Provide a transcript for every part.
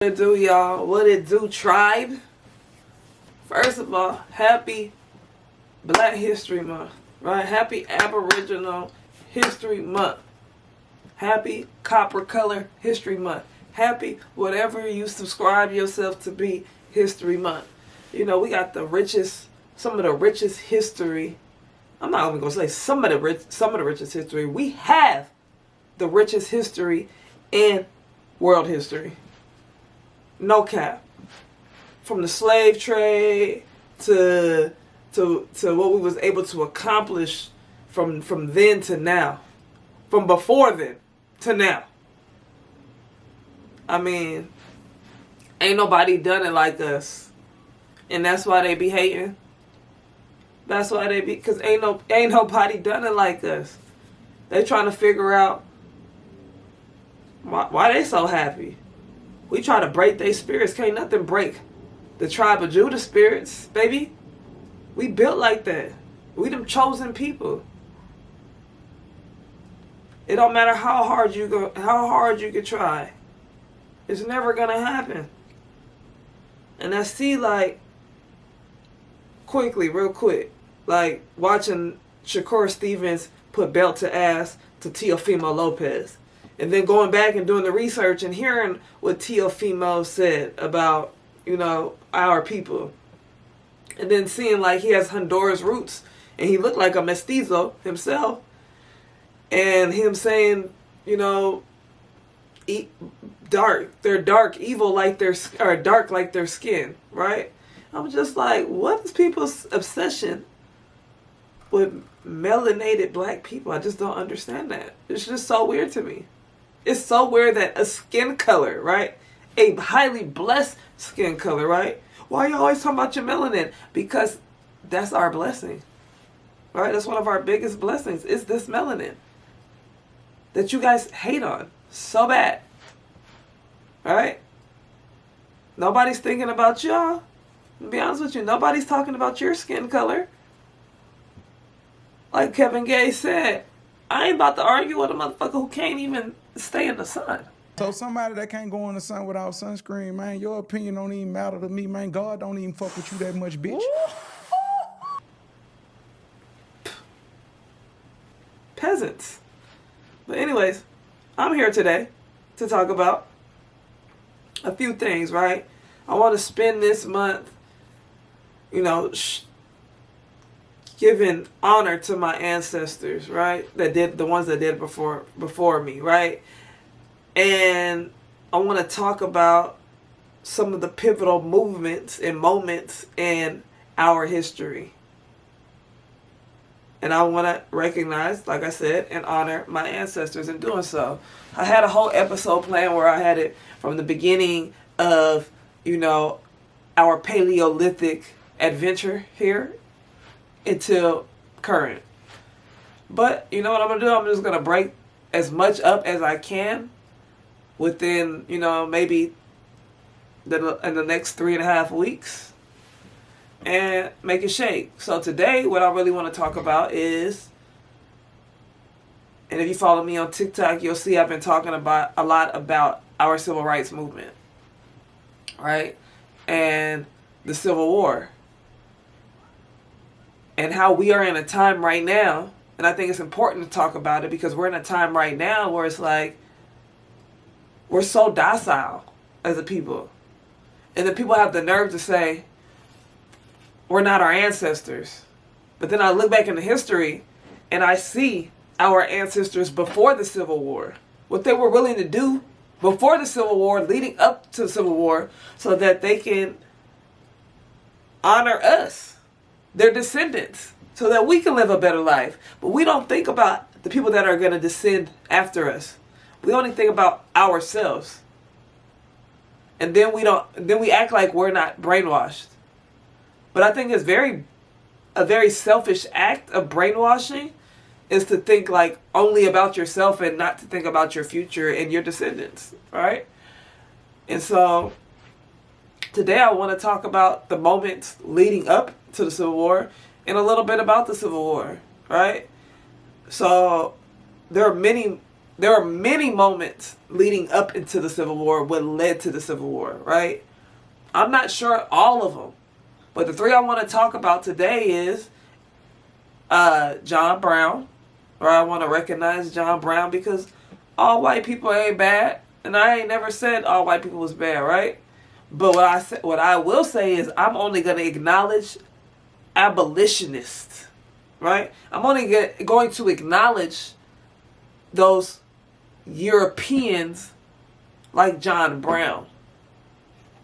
What it do, y'all? What it do, tribe? First of all, happy Black History Month, right? Happy Aboriginal History Month. Happy Copper Color History Month. Happy whatever you subscribe yourself to be History Month. You know, we got some of the richest history. I'm not even gonna say some of the richest history. We have the richest history in world history. No cap. From the slave trade to what we was able to accomplish from then to now. From before then to now. I mean, ain't nobody done it like us. And that's why they be hating. That's why they be, cause ain't nobody done it like us. They trying to figure out why they so happy. We try to break their spirits. Can't nothing break the tribe of Judah spirits, baby. We built like that. We them chosen people. It don't matter how hard you can try. It's never gonna happen. And I see, like, real quick, like watching Shakur Stevens put belt to ass to Teofimo Lopez. And then going back and doing the research and hearing what Teofimo said about, our people. And then seeing like he has Honduras roots and he looked like a mestizo himself. And him saying, they're dark, evil like or dark like their skin, right? I'm just like, what is people's obsession with melanated black people? I just don't understand that. It's just so weird to me. It's so weird that a skin color, right? A highly blessed skin color, right? Why are you always talking about your melanin? Because that's our blessing, right? That's one of our biggest blessings. Is this melanin that you guys hate on so bad, right? Nobody's thinking about y'all. To be honest with you, nobody's talking about your skin color. Like Kevin Gates said, I ain't about to argue with a motherfucker who can't even stay in the sun. So somebody that can't go in the sun without sunscreen, man, your opinion don't even matter to me, man. God don't even fuck with you that much, bitch. Peasants. But anyways, I'm here today to talk about a few things, right? I want to spend this month, giving honor to my ancestors, right? The ones that did before me, right? And I want to talk about some of the pivotal movements and moments in our history. And I want to recognize, like I said, and honor my ancestors in doing so. I had a whole episode planned where I had it from the beginning of, our Paleolithic adventure here until current. But you know what I'm going to do? I'm just going to break as much up as I can within, maybe in the next 3.5 weeks and make it shake. So today, what I really want to talk about is, and if you follow me on TikTok, you'll see I've been talking about a lot about our civil rights movement, right? And the Civil War. And how we are in a time right now, and I think it's important to talk about it because we're in a time right now where it's like, we're so docile as a people. And then people have the nerve to say, we're not our ancestors. But then I look back into history and I see our ancestors before the Civil War. What they were willing to do before the Civil War, leading up to the Civil War, so that they can honor us, their descendants, so that we can live a better life. But we don't think about the people that are going to descend after us. We only think about ourselves. And then we act like we're not brainwashed. But I think it's a very selfish act of brainwashing is to think like only about yourself and not to think about your future and your descendants, right? And so today I want to talk about the moments leading up to the Civil War and a little bit about the Civil War, right? So there are many there are many moments leading up into the Civil War what led to the Civil War, right? I'm not sure all of them, but the three I want to talk about today is John Brown, or I want to recognize John Brown, because all white people ain't bad, and I ain't never said all white people was bad, right? But what I will say is I'm only going to acknowledge abolitionists, right? I'm only going to acknowledge those Europeans like John Brown,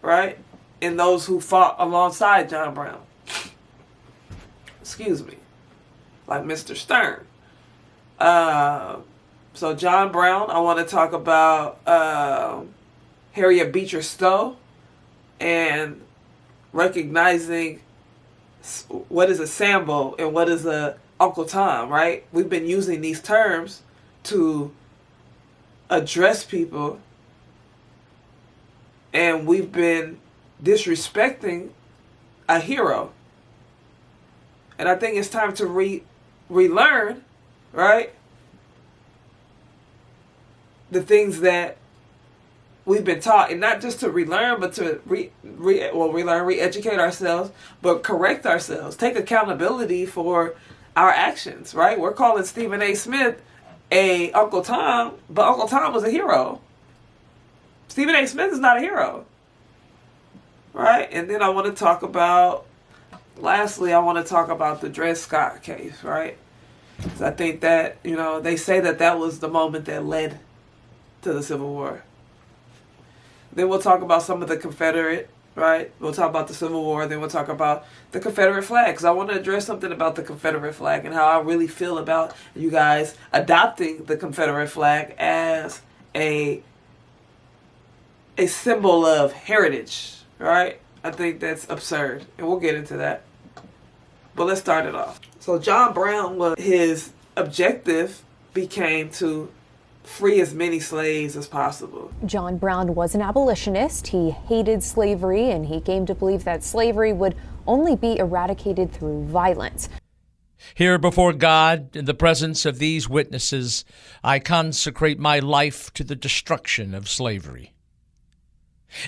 right? And those who fought alongside John Brown. Excuse me. Like Mr. Stern. So John Brown, I want to talk about Harriet Beecher Stowe and recognizing what is a Sambo and what is a Uncle Tom, right? We've been using these terms to address people, and we've been disrespecting a hero. And I think it's time to relearn, right, the things that we've been taught, and not just to relearn, but to re-educate ourselves, but correct ourselves, take accountability for our actions, right? We're calling Stephen A. Smith a Uncle Tom, but Uncle Tom was a hero. Stephen A. Smith is not a hero, right? And then I want to talk about, lastly, I want to talk about the Dred Scott case, right? Because I think that, they say that was the moment that led to the Civil War. Then we'll talk about some of the Confederate, right? We'll talk about the Civil War. Then we'll talk about the Confederate flag, because I want to address something about the Confederate flag and how I really feel about you guys adopting the Confederate flag as a symbol of heritage, right? I think that's absurd, and we'll get into that. But let's start it off. So John Brown, his objective became to free as many slaves as possible. John Brown was an abolitionist. He hated slavery, and he came to believe that slavery would only be eradicated through violence. Here before God, in the presence of these witnesses, I consecrate my life to the destruction of slavery.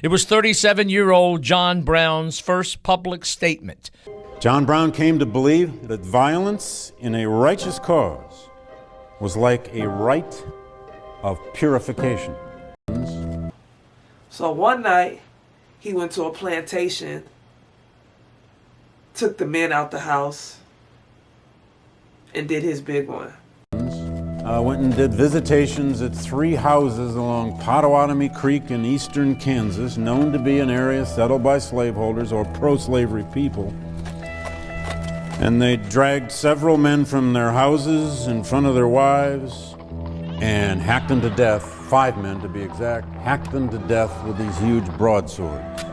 It was 37-year-old John Brown's first public statement. John Brown came to believe that violence in a righteous cause was like a rite of purification. So one night, he went to a plantation, took the men out the house, and did his big one. Went and did visitations at 3 houses along Pottawatomie Creek in eastern Kansas, known to be an area settled by slaveholders or pro-slavery people. And they dragged several men from their houses in front of their wives and hacked them to death, 5 men to be exact, hacked them to death with these huge broadswords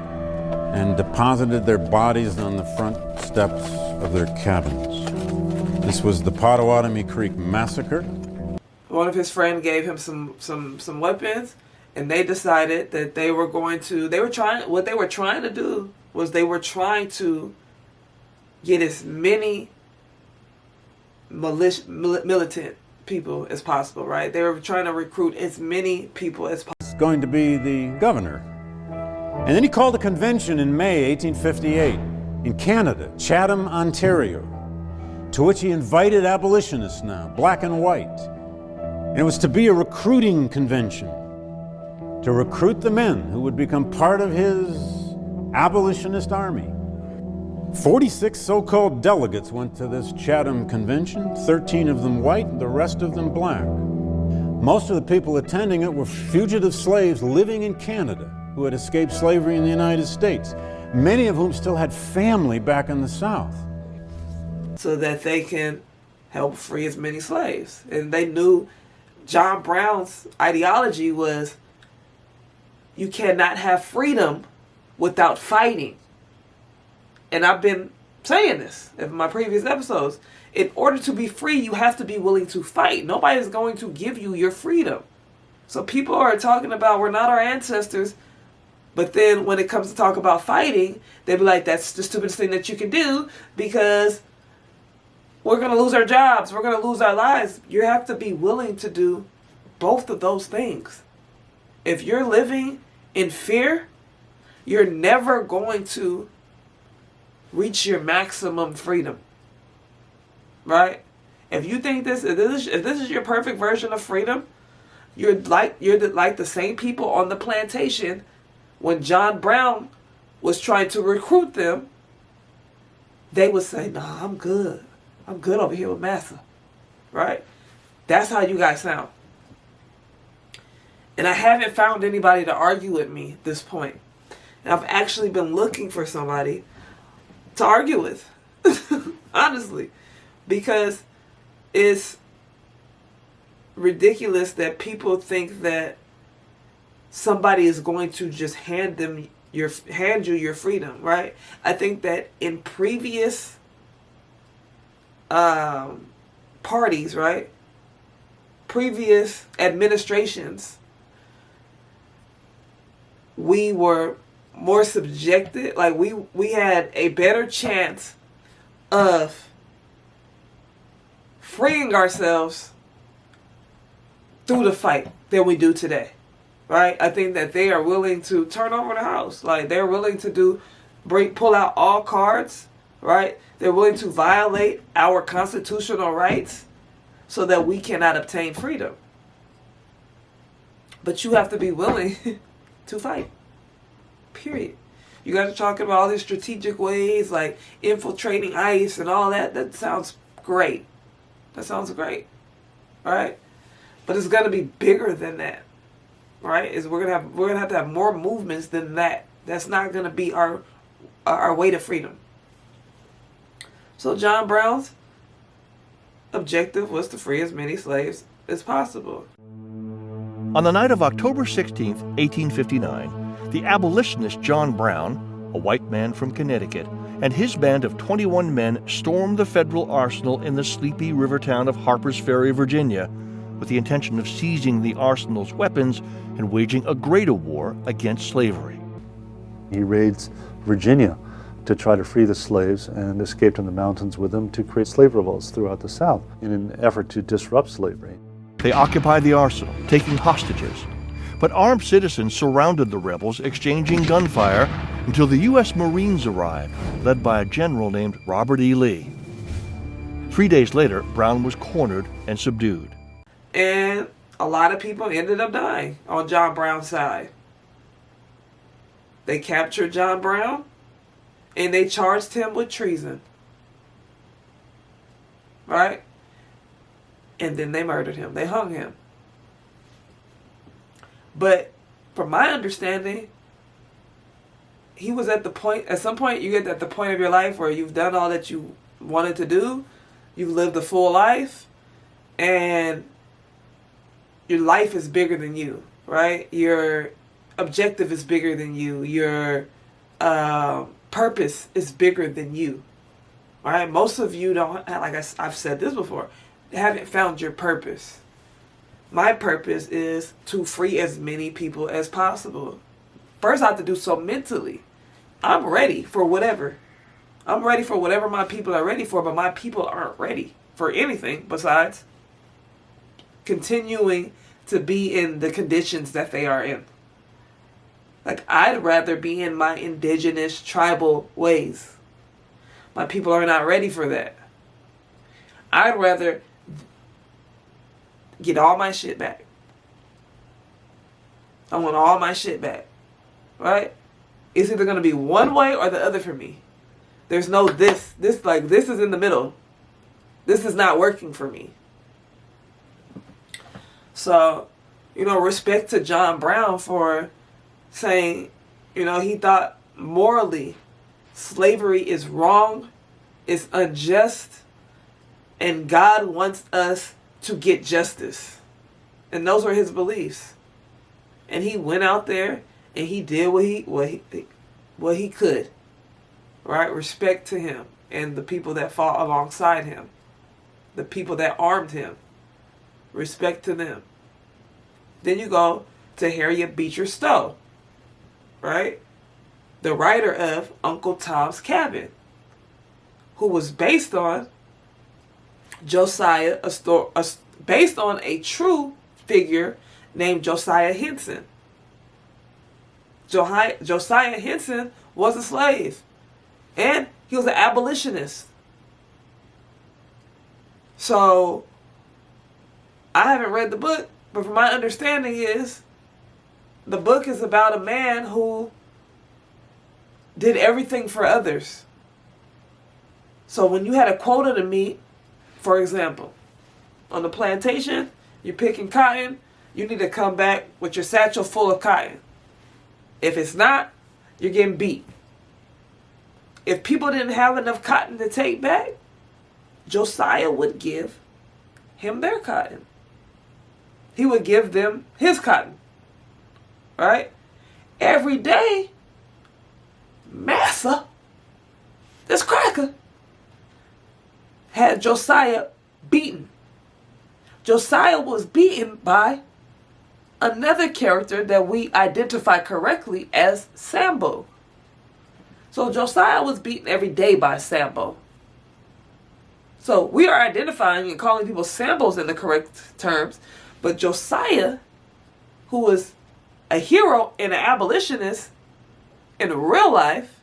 and deposited their bodies on the front steps of their cabins. This was the Pottawatomie Creek Massacre. One of his friends gave him some weapons, and they decided that they were trying to get as many militant people as possible, right? They were trying to recruit as many people as possible. He's going to be the governor. And then he called a convention in May 1858 in Canada, Chatham, Ontario, to which he invited abolitionists now, black and white. And it was to be a recruiting convention, to recruit the men who would become part of his abolitionist army. 46 so-called delegates went to this Chatham convention, 13 of them white, the rest of them black. Most of the people attending it were fugitive slaves living in Canada who had escaped slavery in the United States, many of whom still had family back in the South. So that they can help free as many slaves. And they knew John Brown's ideology was you cannot have freedom without fighting. And I've been saying this in my previous episodes. In order to be free, you have to be willing to fight. Nobody's going to give you your freedom. So people are talking about we're not our ancestors, but then when it comes to talk about fighting, they be like, that's the stupidest thing that you can do because we're going to lose our jobs. We're going to lose our lives. You have to be willing to do both of those things. If you're living in fear, you're never going to reach your maximum freedom. Right? If you think if this is your perfect version of freedom, you're like the same people on the plantation when John Brown was trying to recruit them. They would say, "Nah, I'm good. I'm good over here with Massa." Right? That's how you guys sound. And I haven't found anybody to argue with me at this point. And I've actually been looking for somebody to argue with. Honestly. Because it's ridiculous that people think that somebody is going to just hand you your freedom, right? I think that in previous parties, right? Previous administrations, we were more subjected, like we had a better chance of freeing ourselves through the fight than we do today, right? I think that they are willing to turn over the house. Like, they're willing to pull out all cards, right? They're willing to violate our constitutional rights so that we cannot obtain freedom. But you have to be willing to fight. Period. You guys are talking about all these strategic ways, like infiltrating ICE and all that. That sounds great. That sounds great. Right? But it's gonna be bigger than that. Right? We're gonna have to have more movements than that. That's not gonna be our way to freedom. So John Brown's objective was to free as many slaves as possible. On the night of October 16, 1859, the abolitionist John Brown, a white man from Connecticut, and his band of 21 men stormed the federal arsenal in the sleepy river town of Harper's Ferry, Virginia, with the intention of seizing the arsenal's weapons and waging a greater war against slavery. He raids Virginia to try to free the slaves and escaped in the mountains with them to create slave revolts throughout the South in an effort to disrupt slavery. They occupied the arsenal, taking hostages. But armed citizens surrounded the rebels, exchanging gunfire until the U.S. Marines arrived, led by a general named Robert E. Lee. 3 days later, Brown was cornered and subdued. And a lot of people ended up dying on John Brown's side. They captured John Brown and they charged him with treason. Right? And then they murdered him. They hung him. But from my understanding, he was at some point you get at the point of your life where you've done all that you wanted to do. You've lived a full life. And your life is bigger than you, right? Your objective is bigger than you. Your purpose is bigger than you. All right? Most of you don't, like I've said this before, haven't found your purpose. My purpose is to free as many people as possible. First, I have to do so mentally. I'm ready for whatever. I'm ready for whatever my people are ready for, but my people aren't ready for anything besides continuing to be in the conditions that they are in. Like, I'd rather be in my indigenous tribal ways. My people are not ready for that. I'd rather get all my shit back. I want all my shit back. Right? It's either going to be one way or the other for me. There's no this is in the middle. This is not working for me. So, respect to John Brown for saying, he thought morally slavery is wrong, it's unjust, and God wants us to get justice. And those were his beliefs. And he went out there and he did what he could. Right? Respect to him and the people that fought alongside him. The people that armed him. Respect to them. Then you go to Harriet Beecher Stowe. Right? The writer of Uncle Tom's Cabin. Who was based on Josiah, based on a true figure named Josiah Henson. Josiah Henson was a slave, and he was an abolitionist. So, I haven't read the book, but from my understanding is, the book is about a man who did everything for others. So when you had a quota to meet, for example, on the plantation, you're picking cotton, you need to come back with your satchel full of cotton. If it's not, you're getting beat. If people didn't have enough cotton to take back, Josiah would give him their cotton. He would give them his cotton. Right? Every day, Massa, this cracker, had Josiah beaten. Josiah was beaten by another character that we identify correctly as Sambo. So Josiah was beaten every day by Sambo. So we are identifying and calling people Sambos in the correct terms, but Josiah, who was a hero and an abolitionist in real life,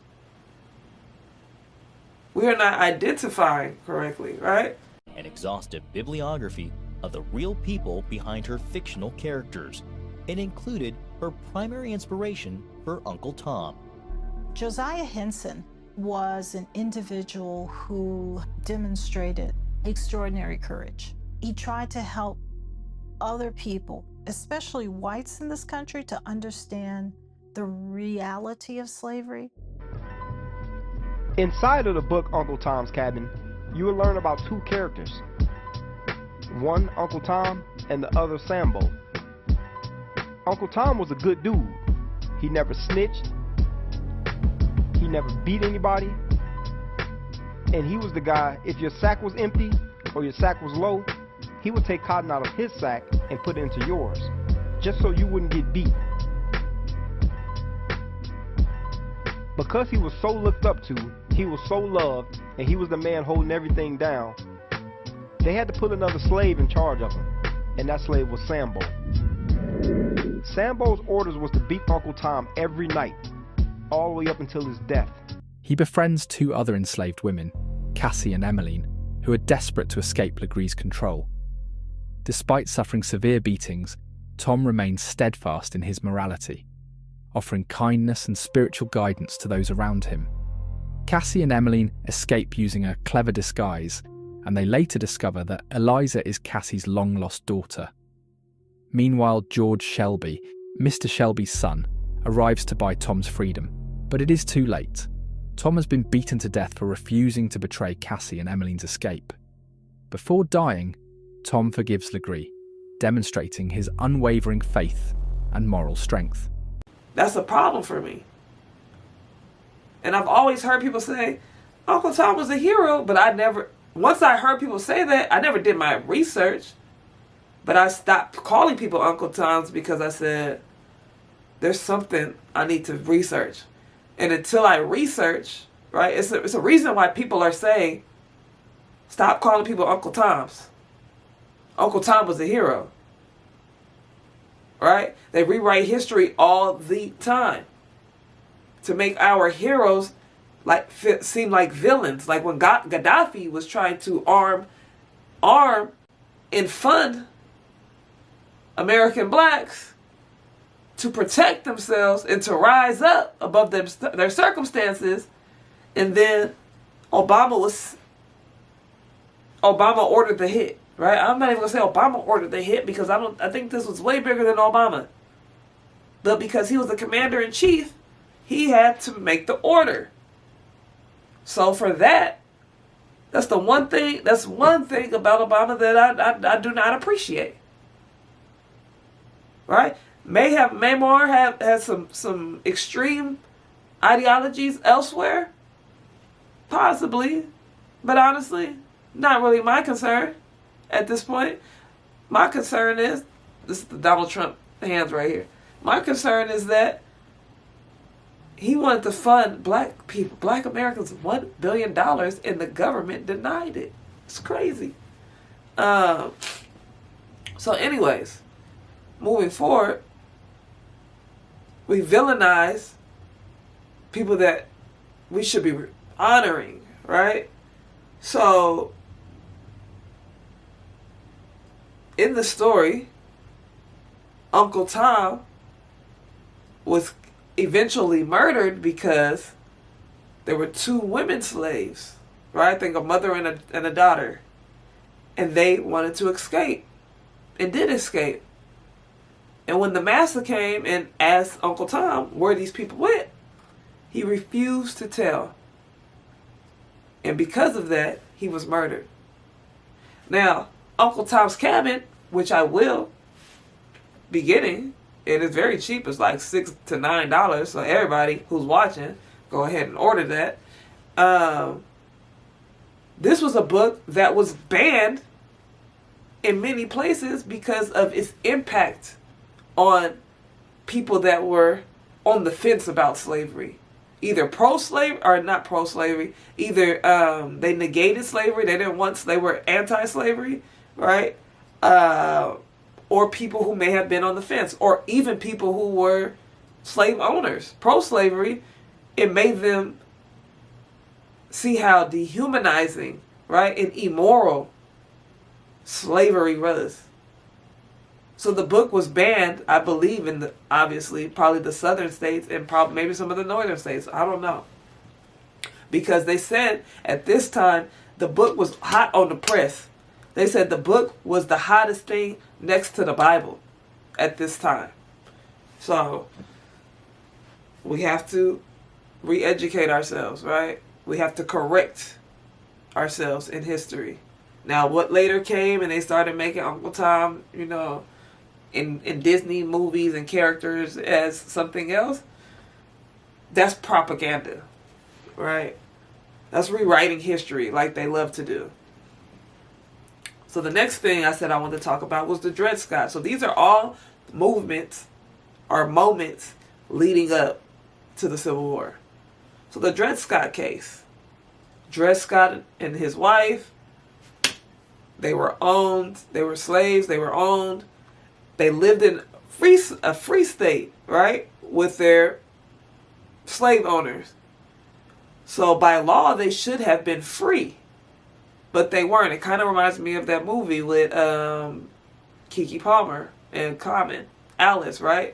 we are not identifying correctly, right? An exhaustive bibliography of the real people behind her fictional characters. It included her primary inspiration for Uncle Tom. Josiah Henson was an individual who demonstrated extraordinary courage. He tried to help other people, especially whites in this country, to understand the reality of slavery. Inside of the book Uncle Tom's Cabin, you will learn about two characters. One, Uncle Tom, and the other, Sambo. Uncle Tom was a good dude. He never snitched. He never beat anybody. And he was the guy, if your sack was empty or your sack was low, he would take cotton out of his sack and put it into yours, just so you wouldn't get beat. Because he was so looked up to, he was so loved, and he was the man holding everything down, they had to put another slave in charge of him, and that slave was Sambo. Sambo's orders was to beat Uncle Tom every night, all the way up until his death. He befriends two other enslaved women, Cassie and Emmeline, who are desperate to escape Legree's control. Despite suffering severe beatings, Tom remains steadfast in his morality, offering kindness and spiritual guidance to those around him. Cassie and Emmeline escape using a clever disguise, and they later discover that Eliza is Cassie's long-lost daughter. Meanwhile, George Shelby, Mr. Shelby's son, arrives to buy Tom's freedom, but it is too late. Tom has been beaten to death for refusing to betray Cassie and Emmeline's escape. Before dying, Tom forgives Legree, demonstrating his unwavering faith and moral strength. That's a problem for me. And I've always heard people say, Uncle Tom was a hero, but once I heard people say that, I never did my research. But I stopped calling people Uncle Toms because I said, there's something I need to research. And until I research, right, it's a reason why people are saying, stop calling people Uncle Toms. Uncle Tom was a hero. Right? They rewrite history all the time to make our heroes seem like villains. Like when Gaddafi was trying to arm and fund American blacks to protect themselves and to rise up above their circumstances, and then Obama ordered the hit. Right? I'm not even gonna say Obama ordered the hit because I think this was way bigger than Obama. But because he was the commander-in-chief, he had to make the order. So for that's one thing about Obama that I do not appreciate. Right? Maymar has some extreme ideologies elsewhere. Possibly. But honestly, not really my concern. At this point, my concern is, this is the Donald Trump hands right here. My concern is that he wanted to fund black people, black Americans, $1 billion, and the government denied it. It's crazy. So anyways, moving forward, we villainize people that we should be honoring, right? So, in the story, Uncle Tom was eventually murdered because there were 2 women slaves, right? I think a mother and a daughter. And they wanted to escape and did escape. And when the master came and asked Uncle Tom where these people went, he refused to tell. And because of that, he was murdered. Now, Uncle Tom's Cabin, which I will be getting, it is very cheap. It's like $6 to $9. So everybody who's watching, go ahead and order that. This was a book that was banned in many places because of its impact on people that were on the fence about slavery. Either pro-slavery or not pro-slavery. Either they negated slavery, they didn't want, they were anti-slavery, right? Or people who may have been on the fence, or even people who were slave owners. Pro-slavery, it made them see how dehumanizing, right, and immoral slavery was. So the book was banned, I believe, in the, obviously, probably the southern states and probably maybe some of the northern states. I don't know. Because they said at this time, the book was hot on the press. They said the book was the hottest thing next to the Bible at this time. So we have to re-educate ourselves, right? We have to correct ourselves in history. Now, what later came and they started making Uncle Tom, you know, in Disney movies and characters as something else, that's propaganda, right? That's rewriting history like they love to do. So the next thing I said I wanted to talk about was the Dred Scott. So these are all movements or moments leading up to the Civil War. So the Dred Scott case. Dred Scott and his wife, they were owned, they were slaves, they were owned. They lived in a free state, right, with their slave owners. So by law, they should have been free, but they weren't. It kind of reminds me of that movie with Keke Palmer and Common, Alice, right?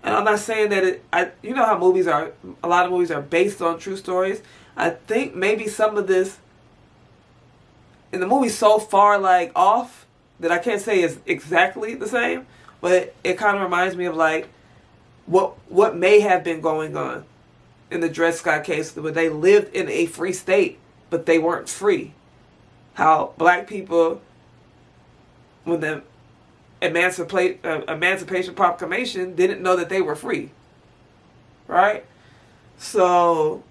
And I'm not saying that you know how movies are, a lot of movies are based on true stories. I think maybe some of this, and the movie's so far like off that I can't say is exactly the same, but it kind of reminds me of like what may have been going on in the Dred Scott case, where they lived in a free state, but they weren't free. How black people, when the Emancipation Proclamation, didn't know that they were free, right? So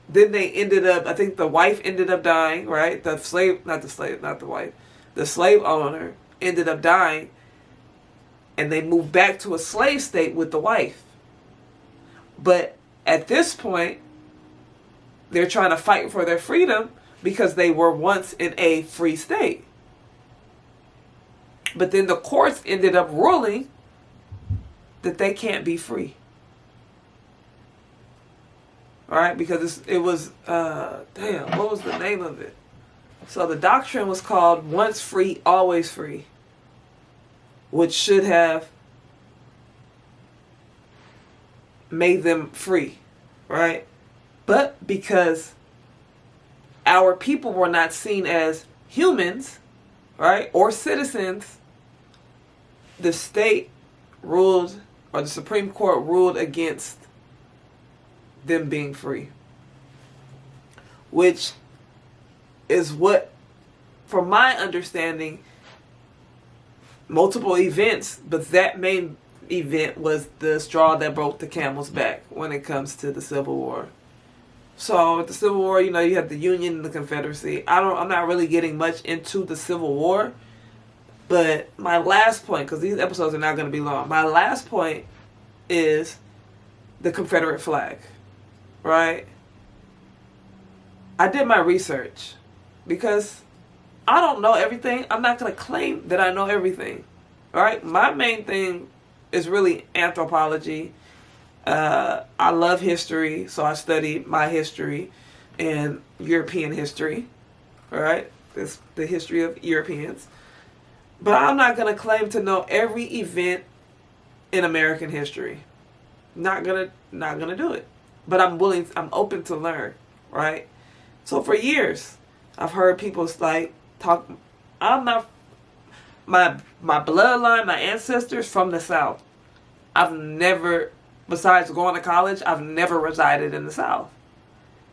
then they ended up, I think the wife ended up dying, right? The slave owner ended up dying, and they moved back to a slave state with the wife. But at this point, they're trying to fight for their freedom because they were once in a free state. But then the courts ended up ruling that they can't be free. All right, because it was, what was the name of it? So the doctrine was called once free, always free, which should have made them free, right? But because our people were not seen as humans, right, or citizens, the state ruled, or the Supreme Court ruled against them being free. Which is what, from my understanding, multiple events, but that main event was the straw that broke the camel's back when it comes to the Civil War. So with the Civil War, you know, you have the Union and the Confederacy. I'm not really getting much into the Civil War, but my last point, because these episodes are not going to be long, my last point is the Confederate flag, right? I did my research because I don't know everything. I'm not going to claim that I know everything. All right? My main thing is really anthropology. I love history, so I study my history and European history. All right? It's the history of Europeans. But I'm not going to claim to know every event in American history. Not gonna do it. But I'm open to learn, right? So for years, I've heard people like talk. I'm not my bloodline, my ancestors from the South. I've never, besides going to college, I've never resided in the South.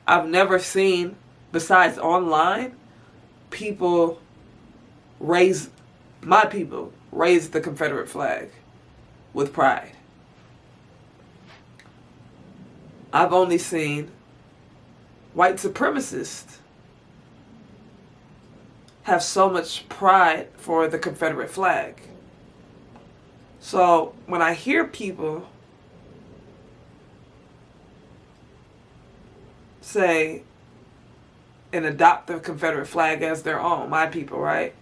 I've never seen, besides online, my people raise the Confederate flag with pride. I've only seen white supremacists have so much pride for the Confederate flag. So when I hear people say and adopt the Confederate flag as their own, my people, right?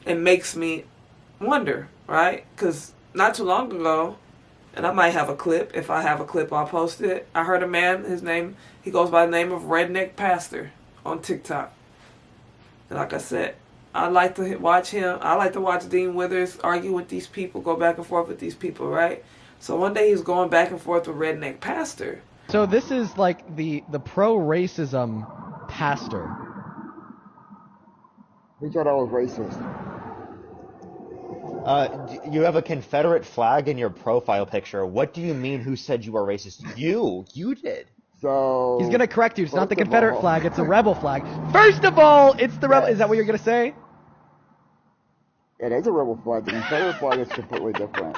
It makes me wonder, right? Because not too long ago, and I might have a clip. If I have a clip, I'll post it. I heard a man, he goes by the name of Redneck Pastor on TikTok. And like I said, I like to watch him. I like to watch Dean Withers argue with these people, go back and forth with these people, right? So one day he's going back and forth with Redneck Pastor. So this is like the pro-racism pastor. He thought I was racist. You have a Confederate flag in your profile picture. What do you mean, who said you were racist? You did. So he's gonna correct you. It's not the Confederate flag, it's a rebel flag. First of all, it's the rebel. Is that what you're gonna say? It is a rebel flag. The Confederate flag is completely different.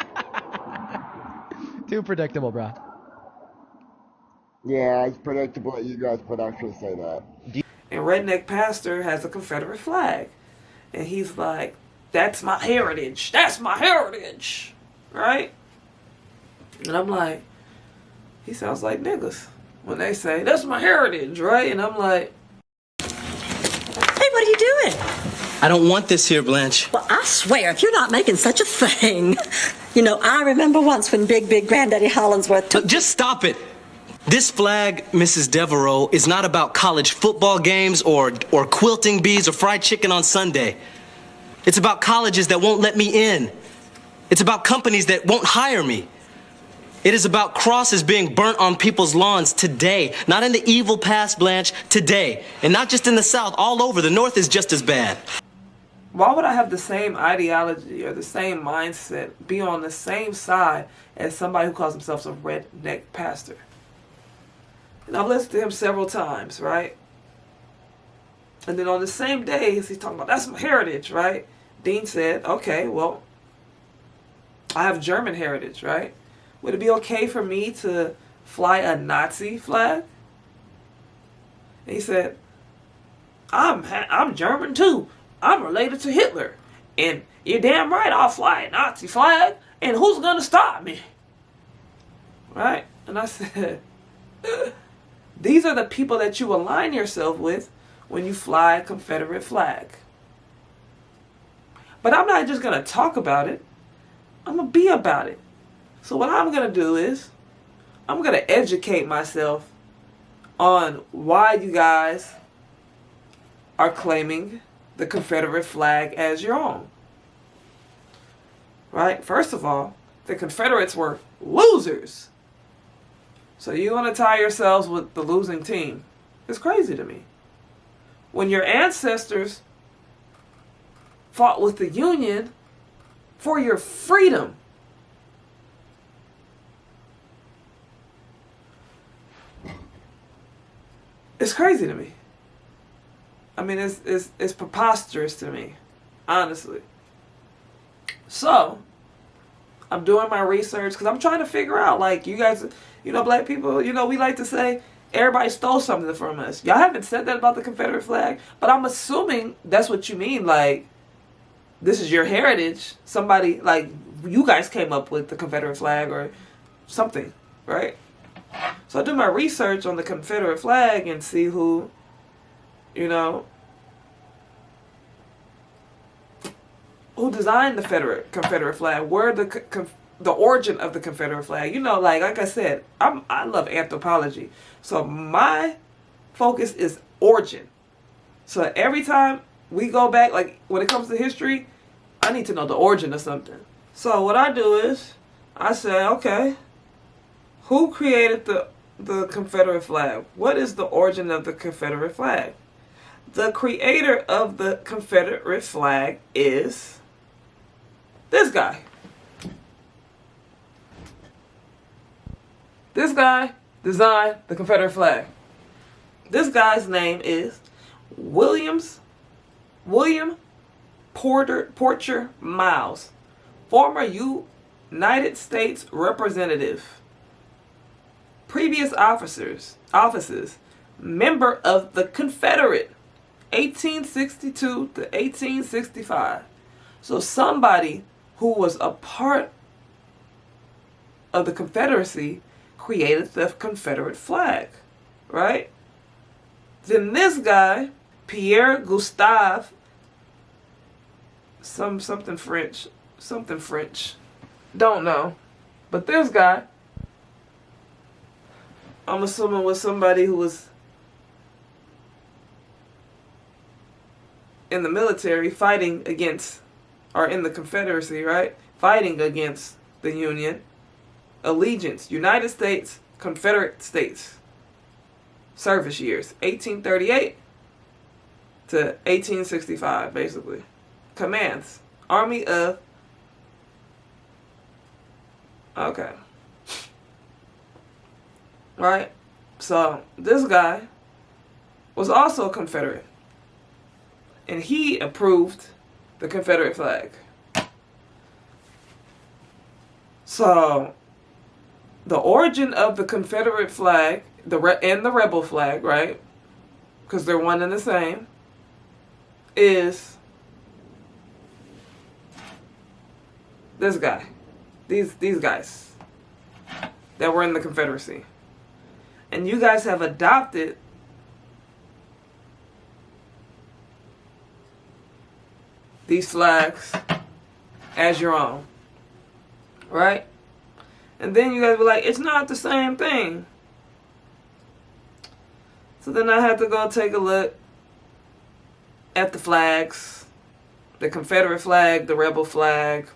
Too predictable, bro. Yeah, it's predictable that you guys would actually say that. And Redneck Pastor has a Confederate flag. And he's like, that's my heritage. That's my heritage. Right? And I'm like, he sounds like niggas when they say, that's my heritage, right? And I'm like, hey, what are you doing? I don't want this here, Blanche. Well, I swear, if you're not making such a thing. You know, I remember once when Big Granddaddy Hollingsworth took... Just stop it. This flag, Mrs. Devereaux, is not about college football games or quilting bees or fried chicken on Sunday. It's about colleges that won't let me in. It's about companies that won't hire me. It is about crosses being burnt on people's lawns today. Not in the evil past, Blanche, today. And not just in the South, all over. The North is just as bad. Why would I have the same ideology or the same mindset, be on the same side as somebody who calls himself a redneck pastor? And I've listened to him several times, right? And then on the same day, he's talking about, that's my heritage, right? Dean said, okay, well, I have German heritage, right? Would it be okay for me to fly a Nazi flag? And he said, I'm German too. I'm related to Hitler. And you're damn right, I'll fly a Nazi flag. And who's going to stop me? Right? And I said, these are the people that you align yourself with when you fly a Confederate flag. But I'm not just going to talk about it. I'm going to be about it. So what I'm going to do is, I'm going to educate myself on why you guys are claiming the Confederate flag as your own. Right? First of all, the Confederates were losers. So you want to tie yourselves with the losing team. It's crazy to me. When your ancestors fought with the Union for your freedom. It's crazy to me. I mean, it's preposterous to me, honestly. So, I'm doing my research because I'm trying to figure out, like, you guys, you know, black people, you know, we like to say everybody stole something from us. Y'all haven't said that about the Confederate flag, but I'm assuming that's what you mean, like, this is your heritage. Somebody, like, you guys came up with the Confederate flag or something, right? So I do my research on the Confederate flag and see who, you know, who designed the Confederate flag, where the origin of the Confederate flag. You know, like I said, I love anthropology. So my focus is origin. So every time we go back, like when it comes to history, I need to know the origin of something. So what I do is I say, okay, who created the Confederate flag? What is the origin of the Confederate flag? The creator of the Confederate flag is this guy. This guy designed the Confederate flag. This guy's name is William Porcher Miles, former United States representative, previous offices, member of the Confederate, 1862 to 1865. So somebody who was a part of the Confederacy created the Confederate flag, right? Then this guy, Pierre Gustave, something French, don't know, but this guy, I'm assuming was somebody who was in the military fighting against, or in the Confederacy, right? Fighting against the Union. Allegiance, United States, Confederate States. Service years, 1838 to 1865, basically. Commands, Army of, okay. Right? So, this guy was also a Confederate. And he approved the Confederate flag. So, the origin of the Confederate flag and the rebel flag, right? Because they're one and the same, is this guy. These guys that were in the Confederacy. And you guys have adopted these flags as your own, right? And then you guys were like, it's not the same thing. So then I had to go take a look at the flags, the Confederate flag, the rebel flag,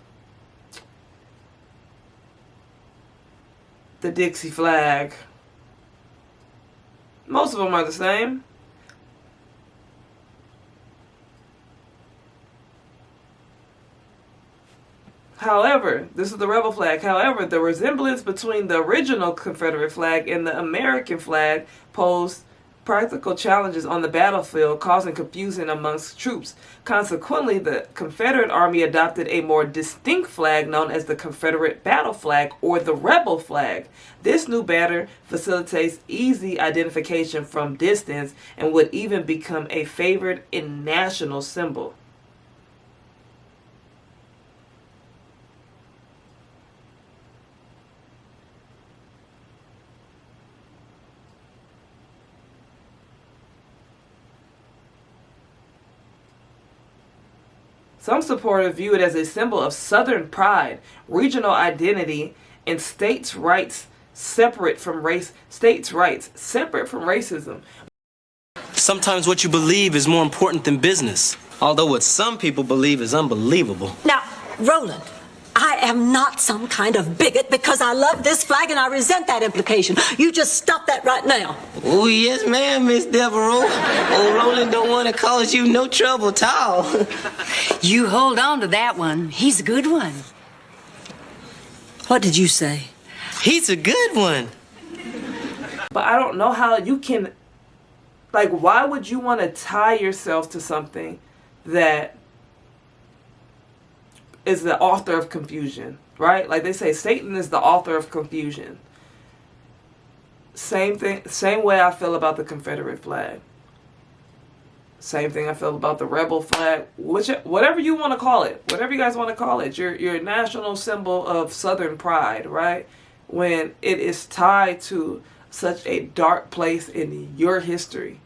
the Dixie flag. Most of them are the same. However, this is the rebel flag. However, the resemblance between the original Confederate flag and the American flag posed practical challenges on the battlefield, causing confusion amongst troops. Consequently, the Confederate Army adopted a more distinct flag known as the Confederate battle flag or the rebel flag. This new banner facilitates easy identification from distance and would even become a favored and national symbol. Some supporters view it as a symbol of Southern pride, regional identity, and states' rights separate from racism. Sometimes what you believe is more important than business, although what some people believe is unbelievable. Now, Roland, I am not some kind of bigot because I love this flag and I resent that implication. You just stop that right now. Oh, yes, ma'am, Miss Devereaux. Old Roland don't want to cause you no trouble at all. You hold on to that one. He's a good one. What did you say? He's a good one. But I don't know how you can, like, why would you want to tie yourself to something that is the author of confusion, right? Like they say, Satan is the author of confusion. Same thing, same way I feel about the Confederate flag. Same thing I feel about the rebel flag, whatever you want to call it, whatever you guys want to call it, your national symbol of Southern pride, right? When it is tied to such a dark place in your history.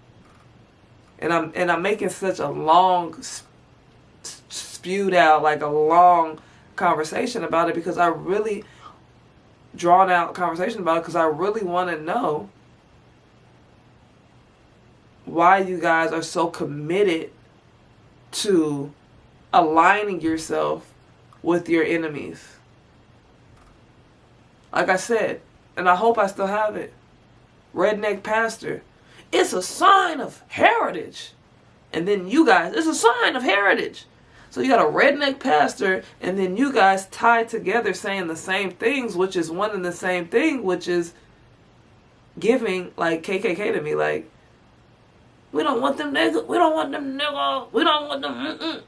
And I'm making such a long spewed out like a long conversation about it, because I really drawn out conversation about it because I really want to know why you guys are so committed to aligning yourself with your enemies. Like I said, and I hope I still have it, redneck pastor, it's a sign of heritage. And then you guys, it's a sign of heritage. So you got a redneck pastor, and then you guys tied together saying the same things, which is one and the same thing, which is giving like KKK to me. Like, we don't want them niggas, we don't want them niggas, we don't want them,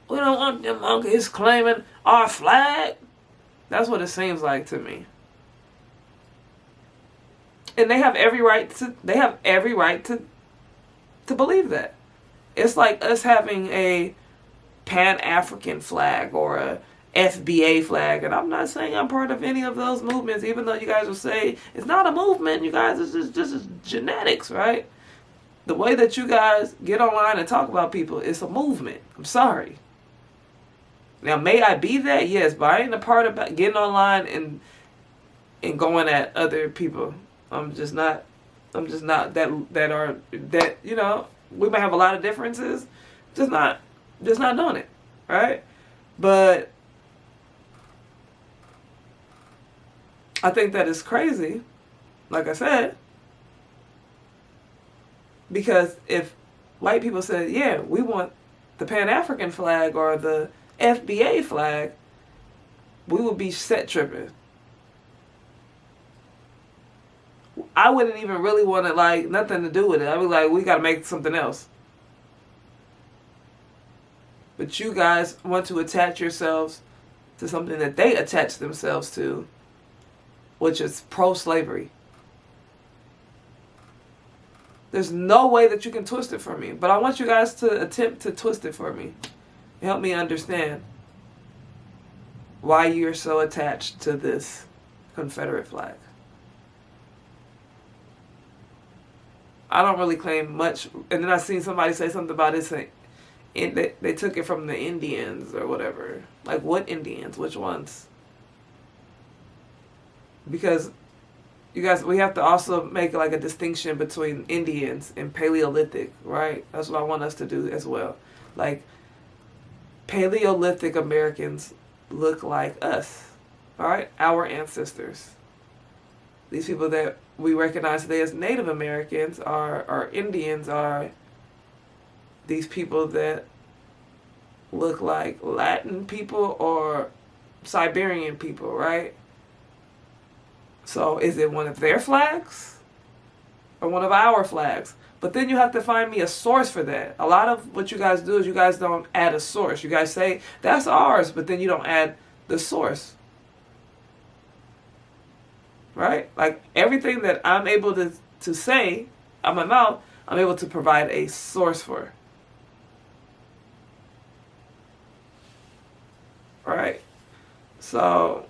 we don't want them monkeys claiming our flag. That's what it seems like to me. And they have every right to believe that. It's like us having a Pan-African flag or a FBA flag, and I'm not saying I'm part of any of those movements, even though you guys will say it's not a movement, you guys, it's just genetics, right? The way that you guys get online and talk about people, it's a movement. I'm sorry. Now, may I be that? Yes, but I ain't a part of getting online and going at other people. I'm just not that, you know, we might have a lot of differences, just not doing it, right? But I think that is crazy, like I said, because if white people said, yeah, we want the Pan-African flag or the FBA flag, we would be set tripping. I wouldn't even really want to, like, nothing to do with it. I'd be like, we got to make something else. But you guys want to attach yourselves to something that they attach themselves to, which is pro-slavery. There's no way that you can twist it for me. But I want you guys to attempt to twist it for me. Help me understand why you're so attached to this Confederate flag. I don't really claim much. And then I seen somebody say something about it. They took it from the Indians or whatever. Like, what Indians? Which ones? Because, you guys, we have to also make like a distinction between Indians and Paleolithic, right? That's what I want us to do as well. Like, Paleolithic Americans look like us, all right? Our ancestors. These people that we recognize today as Native Americans or Indians are these people that look like Latin people or Siberian people, right? So is it one of their flags or one of our flags? But then you have to find me a source for that. A lot of what you guys do is you guys don't add a source. You guys say, that's ours, but then you don't add the source. Right? Like, everything that I'm able to say out my mouth, I'm able to provide a source for. Right? So,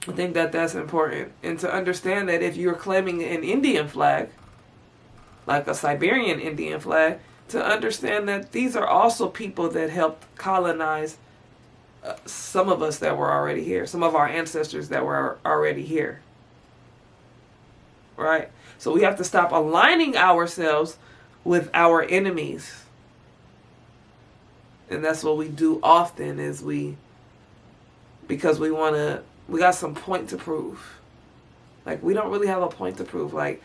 I think that that's important. And to understand that if you're claiming an Indian flag, like a Siberian Indian flag, to understand that these are also people that helped colonize some of us that were already here, some of our ancestors that were already here. Right? So we have to stop aligning ourselves with our enemies. And that's what we do often is because we got some point to prove. Like, we don't really have a point to prove. Like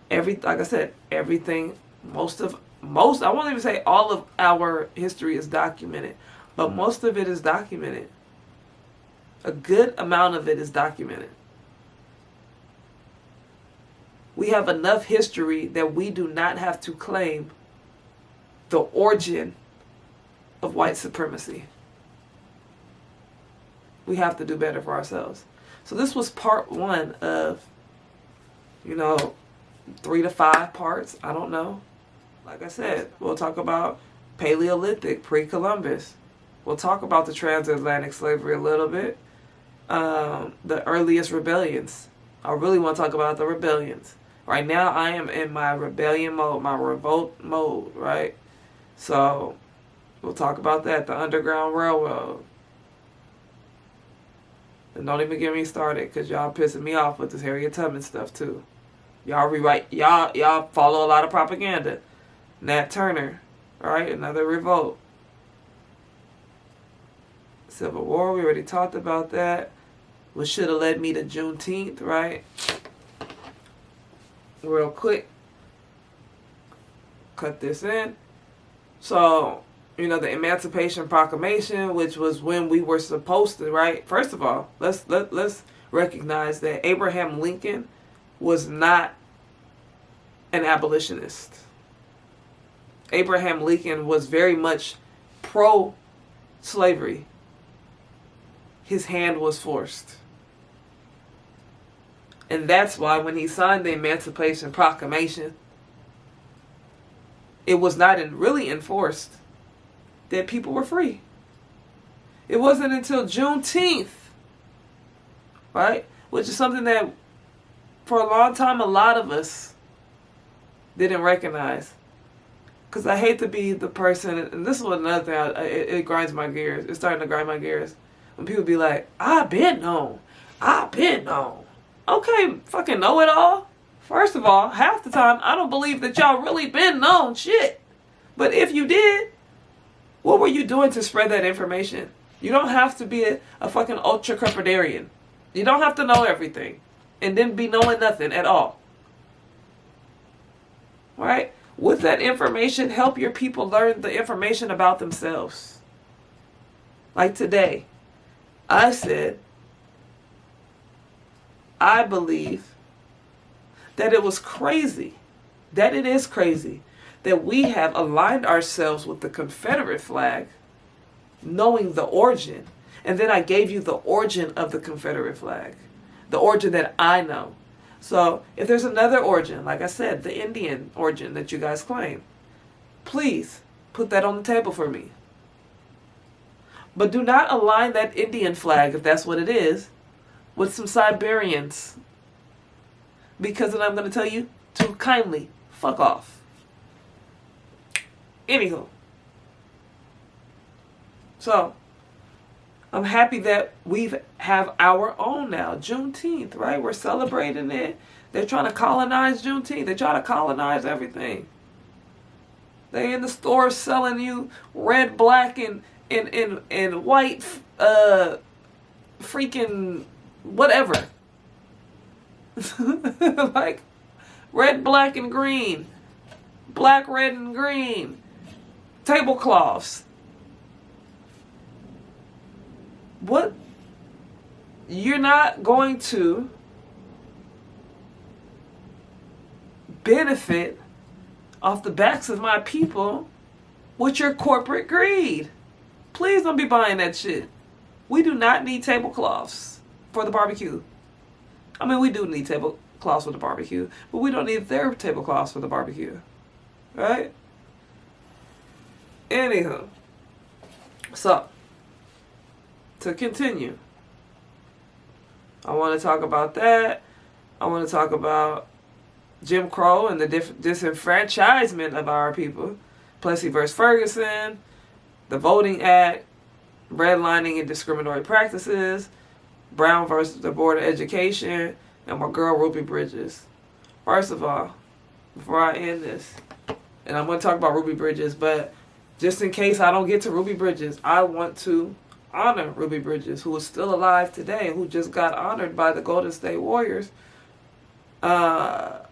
I said, everything, most, I won't even say all of our history is documented, but most of it is documented. A good amount of it is documented. We have enough history that we do not have to claim the origin of white supremacy. We have to do better for ourselves. So this was part 1 of, 3 to 5 parts. I don't know. Like I said, we'll talk about Paleolithic, pre-Columbus. We'll talk about the transatlantic slavery a little bit. The earliest rebellions. I really want to talk about the rebellions. Right now, I am in my rebellion mode, my revolt mode, right? So, We'll talk about that, the Underground Railroad. And don't even get me started, because y'all pissing me off with this Harriet Tubman stuff, too. Y'all rewrite, y'all follow a lot of propaganda. Nat Turner, right? Another revolt. Civil War, we already talked about that. Which should have led me to Juneteenth, right? Real quick. Cut this in. So, the Emancipation Proclamation, which was when we were supposed to, right? First of all, let's recognize that Abraham Lincoln was not an abolitionist. Abraham Lincoln was very much pro-slavery. His hand was forced. And that's why when he signed the Emancipation Proclamation, it was not really enforced that people were free. It wasn't until Juneteenth, right? Which is something that for a long time a lot of us didn't recognize. Because I hate to be the person, and this is another thing, it grinds my gears. It's starting to grind my gears. When people be like, I've been known. Okay, fucking know it all. First of all, half the time, I don't believe that y'all really been known shit. But if you did, what were you doing to spread that information? You don't have to be a fucking ultra-crepidarian. You don't have to know everything. And then be knowing nothing at all. Right? With that information, help your people learn the information about themselves. Like today, I said, I believe that it was crazy, that it is crazy, that we have aligned ourselves with the Confederate flag, knowing the origin. And then I gave you the origin of the Confederate flag, the origin that I know. So if there's another origin, like I said, the Indian origin that you guys claim, please put that on the table for me. But do not align that Indian flag, if that's what it is, with some Siberians. Because then I'm going to tell you to kindly fuck off. Anywho. So, I'm happy that we have our own now. Juneteenth, right? We're celebrating it. They're trying to colonize Juneteenth. They're trying to colonize everything. They in the stores selling you red, black, and white, freaking whatever. Like red, black, and green. Black, red, and green. Tablecloths. What? You're not going to benefit off the backs of my people with your corporate greed. Please don't be buying that shit. We do not need tablecloths for the barbecue. I mean, we do need tablecloths for the barbecue, but we don't need their tablecloths for the barbecue. Right? Anywho. So, to continue, I want to talk about that. I want to talk about Jim Crow and the disenfranchisement of our people. Plessy versus Ferguson, the Voting Act, redlining and discriminatory practices, Brown versus the Board of Education, and my girl Ruby Bridges. First of all, before I end this, and I'm going to talk about Ruby Bridges, but just in case I don't get to Ruby Bridges, I want to honor Ruby Bridges, who is still alive today and who just got honored by the Golden State Warriors, for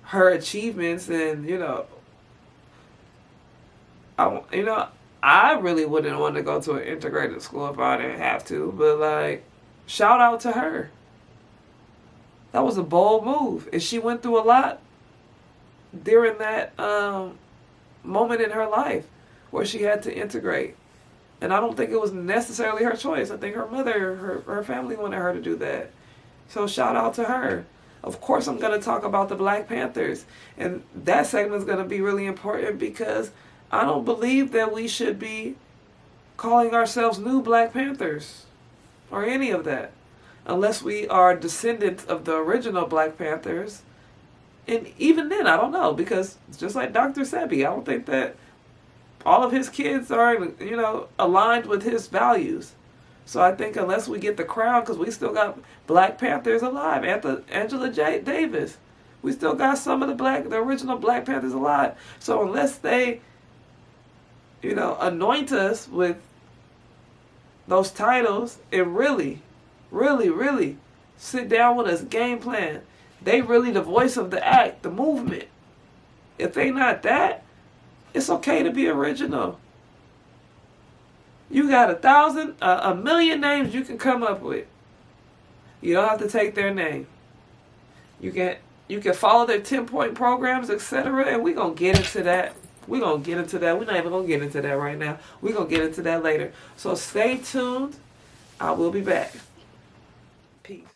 her achievements. And I really wouldn't want to go to an integrated school if I didn't have to, but shout out to her. That was a bold move, and she went through a lot during that moment in her life where she had to integrate. And I don't think it was necessarily her choice. I think her mother, her family wanted her to do that. So shout out to her. Of course, I'm going to talk about the Black Panthers. And that segment is going to be really important because I don't believe that we should be calling ourselves new Black Panthers or any of that. Unless we are descendants of the original Black Panthers And even then, I don't know, because just like Dr. Sebi, I don't think that all of his kids are, you know, aligned with his values. So I think unless we get the crown, because we still got Black Panthers alive, Angela Davis, we still got some of the original Black Panthers alive. So unless they, you know, anoint us with those titles and really, really, really sit down with us, game plan, they really the voice of the act, the movement. If they not that, it's okay to be original. You got 1,000, a million names you can come up with. You don't have to take their name. You can follow their 10-point programs, etc. And we're going to get into that. We're going to get into that. We're not even going to get into that right now. We're going to get into that later. So stay tuned. I will be back. Peace.